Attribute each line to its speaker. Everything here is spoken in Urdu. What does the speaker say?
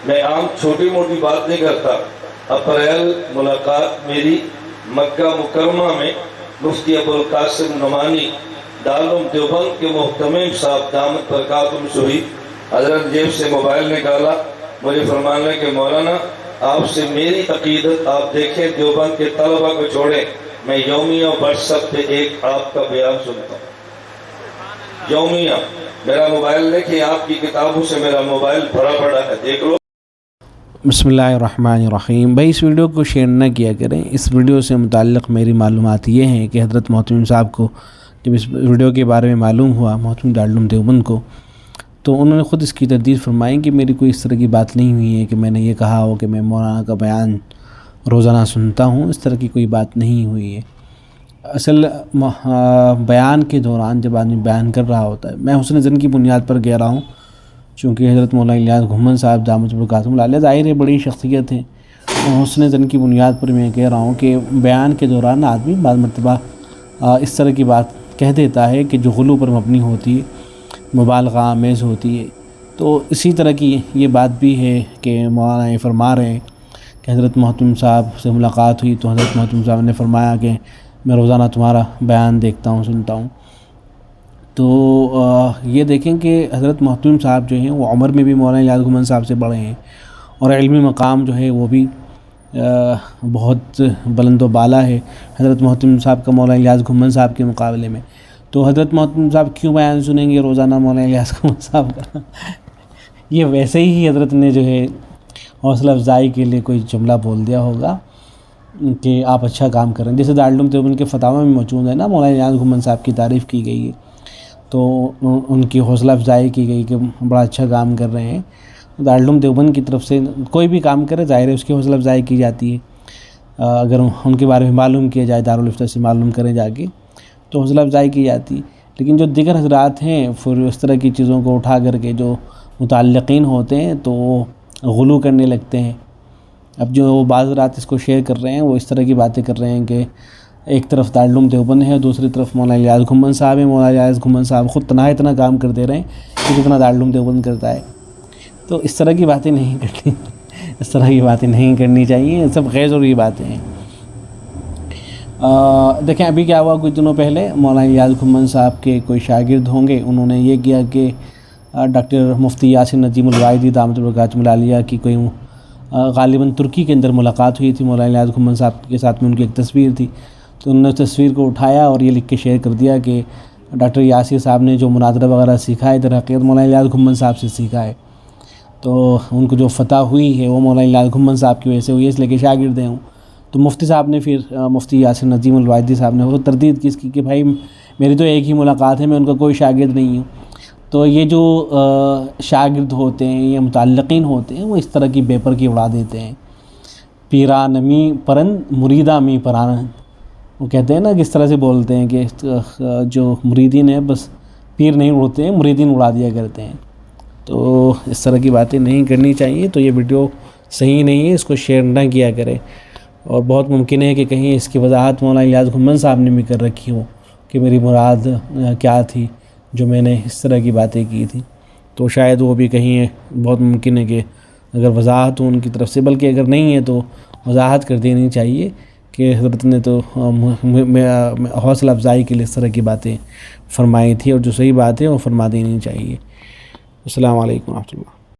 Speaker 1: میں عام چھوٹی موٹی بات نہیں کرتا۔ اپریل ملاقات میری مکہ مکرمہ میں مفتی ابوالقاسم نعمانی دارالعلوم دیوبند کے محتمم صاحب دامت برکاتہم سے ہوئی۔ حضرت جیب سے موبائل نکالا، مجھے فرمانے کہ مولانا آپ سے میری عقیدت، آپ دیکھیں دیوبند کے طلبہ کو چھوڑیں، میں یومیہ واٹس ایپ پہ ایک آپ کا بیان سنتا ہوں، یومیہ۔ میرا موبائل دیکھیں، آپ کی کتابوں سے میرا موبائل بھرا پڑا ہے، دیکھ لو۔
Speaker 2: بسم اللہ الرحمن الرحیم۔ بھائی اس ویڈیو کو شیئر نہ کیا کریں۔ اس ویڈیو سے متعلق میری معلومات یہ ہیں کہ حضرت محتمم صاحب کو جب اس ویڈیو کے بارے میں معلوم ہوا، محتمم دارالعلوم دیوبند کو، تو انہوں نے خود اس کی تردید فرمائی کہ میری کوئی اس طرح کی بات نہیں ہوئی ہے کہ میں نے یہ کہا ہو کہ میں مولانا کا بیان روزانہ سنتا ہوں، اس طرح کی کوئی بات نہیں ہوئی ہے۔ اصل بیان کے دوران جب آدمی بیان کر رہا ہوتا ہے، میں حسن ظن کی بنیاد پر کہہ رہا ہوں، چونکہ حضرت مولانا الیاس گھمن صاحب دامت برکاتہم العالیہ ظاہر ہے بڑی شخصیت ہیں، اور حسن ظن کی بنیاد پر میں کہہ رہا ہوں کہ بیان کے دوران آدمی بعض مرتبہ اس طرح کی بات کہہ دیتا ہے کہ جو غلو پر مبنی ہوتی ہے، مبالغہ آمیز ہوتی ہے۔ تو اسی طرح کی یہ بات بھی ہے کہ مولانا یہ فرما رہے ہیں کہ حضرت محتمم صاحب سے ملاقات ہوئی تو حضرت محتمم صاحب نے فرمایا کہ میں روزانہ تمہارا بیان دیکھتا ہوں، سنتا ہوں۔ تو یہ دیکھیں کہ حضرت محتمم صاحب جو ہیں وہ عمر میں بھی مولانا الیاس گھمن صاحب سے بڑے ہیں، اور علمی مقام جو ہے وہ بھی بہت بلند و بالا ہے حضرت محتمم صاحب کا مولانا الیاس گھمن صاحب کے مقابلے میں۔ تو حضرت محتمم صاحب کیوں بیان سنیں گے روزانہ مولانا الیاس گھمن صاحب کا؟ یہ ویسے ہی حضرت نے جو ہے حوصلہ افزائی کے لیے کوئی جملہ بول دیا ہوگا کہ آپ اچھا کام کریں، جیسے دارالعلوم دیوبند کے فتاوی میں موجود ہے نا، مولانا الیاس گھمن صاحب کی تعریف کی گئی ہے، تو ان کی حوصلہ افزائی کی گئی کہ بڑا اچھا کام کر رہے ہیں۔ دارالعلوم دیوبند کی طرف سے کوئی بھی کام کرے ظاہر ہے اس کی حوصلہ افزائی کی جاتی ہے، اگر ان کے بارے میں معلوم کیا جائے، دارالفتہ سے معلوم کریں جا کے تو حوصلہ افزائی کی جاتی ہے۔ لیکن جو دیگر حضرات ہیں پھر اس طرح کی چیزوں کو اٹھا کر کے جو متعلقین ہوتے ہیں تو وہ غلو کرنے لگتے ہیں۔ اب جو بعض حضرات اس کو شیئر کر رہے ہیں وہ اس طرح کی باتیں کر رہے ہیں کہ ایک طرف دارالعلوم دیوبند ہے، دوسری طرف مولانا الیاس گھمن صاحب ہیں، مولانا الیاس گھمن صاحب خود تنہا اتنا کام کر دے رہے ہیں کہ جتنا دارالعلوم دیوبند کرتا ہے۔ تو اس طرح کی باتیں نہیں کرنی، اس طرح کی باتیں نہیں کرنی چاہیے، یہ سب غیر ضروری باتیں ہیں۔ دیکھیں ابھی کیا ہوا، کچھ دنوں پہلے مولانا الیاس گھمن صاحب کے کوئی شاگرد ہوں گے، انہوں نے یہ کیا کہ ڈاکٹر مفتی یاسر نجیم الواحدی دامت برکاتہم العالیہ کی کوئی غالباً ترکی کے اندر ملاقات ہوئی تھی مولانا الیاس گھمن صاحب کے ساتھ میں، ان کی ایک تصویر تھی، تو انہوں نے اس تصویر کو اٹھایا اور یہ لکھ کے شیئر کر دیا کہ ڈاکٹر یاسر صاحب نے جو مناظرہ وغیرہ سیکھا ہے در حقیقت مولانا الیاس گھمن صاحب سے سیکھا ہے، تو ان کو جو فتح ہوئی ہے وہ مولانا الیاس گھمن صاحب کی وجہ سے ہوئی ہے، اس لیے کہ شاگرد ہیں۔ تو مفتی صاحب نے پھر مفتی یاسر نجیم الواحدی صاحب نے وہ تردید کی اس کی کہ بھائی میری تو ایک ہی ملاقات ہے، میں ان کا کوئی شاگرد نہیں ہوں۔ تو یہ جو شاگرد ہوتے ہیں یا متعلقین ہوتے ہیں وہ اس طرح کی بیپر کی اڑا دیتے ہیں، پیرانمی پرند مریدہ می پران، وہ کہتے ہیں نا کس طرح سے بولتے ہیں کہ جو مریدین ہیں بس پیر نہیں اڑتے ہیں، مریدین اڑا دیا کرتے ہیں۔ تو اس طرح کی باتیں نہیں کرنی چاہیے، تو یہ ویڈیو صحیح نہیں ہے، اس کو شیئر نہ کیا کرے، اور بہت ممکن ہے کہ کہیں اس کی وضاحت مولانا الیاس گھمن صاحب نے بھی کر رکھی ہو کہ میری مراد کیا تھی جو میں نے اس طرح کی باتیں کی تھی، تو شاید وہ بھی کہیں بہت ممکن ہے کہ اگر وضاحت ہو ان کی طرف سے، بلکہ اگر نہیں ہے تو وضاحت کر دینی چاہیے کہ حضرت نے تو حوصلہ افزائی کے لیے اس طرح کی باتیں فرمائی تھی، اور جو صحیح بات ہے وہ فرما دینی چاہیے۔ السلام علیکم ورحمۃ اللہ۔